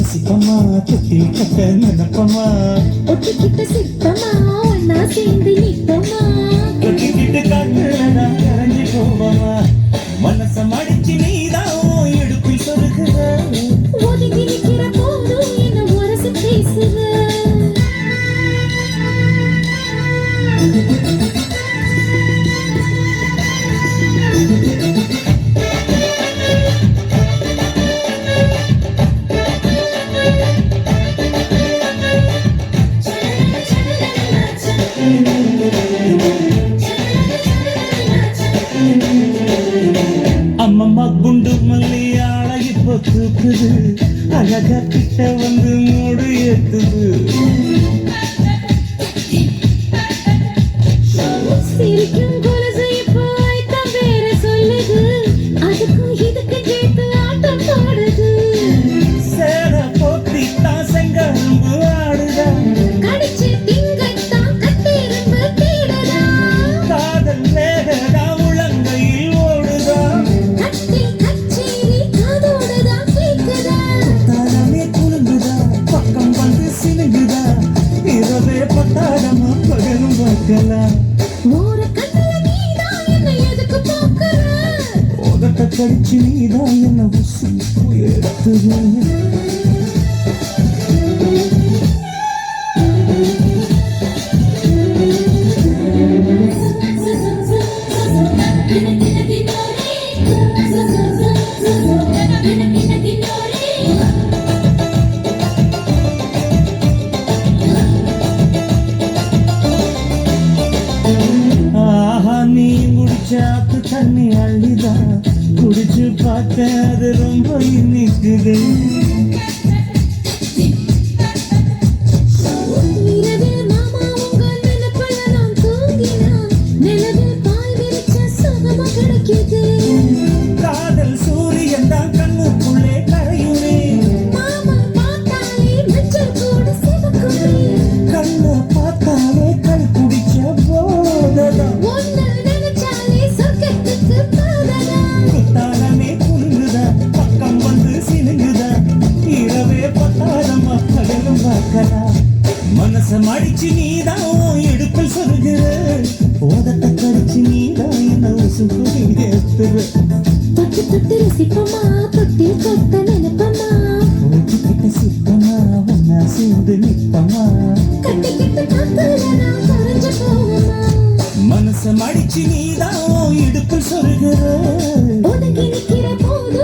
சிப்பமா தொட்டி கட்ட நினைப்பமா ஒட்டிக்கிட்ட சிப்பமா ஒன்னா சேர்ந்து நிற்பமா தொட்டிக்கிட்டு காட்டுறதா கரைஞ்சி போவமா மனச மடிச்சு நீதான் எடுப்பில் சொருக்குற ஒதுங்கி நிற்கிற போதும் என்ன உரசி பேசுற அம்மம்மா குண்டு மல்லியாள இப்போ தூக்குது அழகா கிட்ட வந்து மூடு ஏத்துது சிரிக்கும் கொலுசு இப்போ ஐட்டம் வேற சொல்லுது அதுக்கும் இதுக்கு கேட்டு ஆட்டம் போடுது சேர போத்தி தான் செங்கரும்பு ஆடுதா கடிச்சு திங்கத்தான் கட்டிரும்பு தேடுதா காதல் வேகடா உளங்கையில் ஓடுதா கட்டி கச்சேரி காதோடுதான் கேக்குதா தானமே குலுங்குதா பக்கம் வந்து சினுங்குதா இரவே பத்தாடமா பகலும் பார்க்கலாம் ஒரு கண்ணுல நீதான் என்ன எதுக்கு பார்க்கற உதட்ட கடிச்சு நீதான் என்ன உசி எடுத்துது ஆஹா நீ குடிச்சாத்து தண்ணி அள்ளிதா குடிச்சு பார்த்தேன் அது ரொம்ப இனிக்குது இரவில் மாமா உங்க நினைப்புல நான் தூங்கினான் நிலவில் பாய் விரிச்ச சுகமா கிடைக்குது காதல் சூரியன் தான் கண்ணுக்குள்ளே கரையுமே மாமா பார்த்தாலே மஞ்சள் கூட சிவக்குமே கண்ணை பார்த்தாலே கண் குடிச்ச போததான் ஒன்னு நினைச்சாலே சொர்க்கத்துக்கு பாதடா குத்தாலமே குலுங்குதா பக்கம் வந்து சினுங்குதா இரவே பத்தாரமா பகலும் பார்க்கலாம் மனச மடிச்சு நீதான் இடுப்பில் சொருகிற ஓதட்ட கடிச்சு நீதான் என்ன உசுப்பு ஏத்துற தொட்டு தொட்டு ரசிப்பமா தொட்டி கொத்த நினைப்பமா ஓட்டிக்கிட்ட சிப்பமா ஒன்னா சேர்ந்து நிற்பமா கட்டிக்கிட்டு காத்துல நான் கரைஞ்சு போவமா மனச மடிச்சு நீதான் இடுப்பில் சொருகிற ஒதுங்கி நிற்கிற போது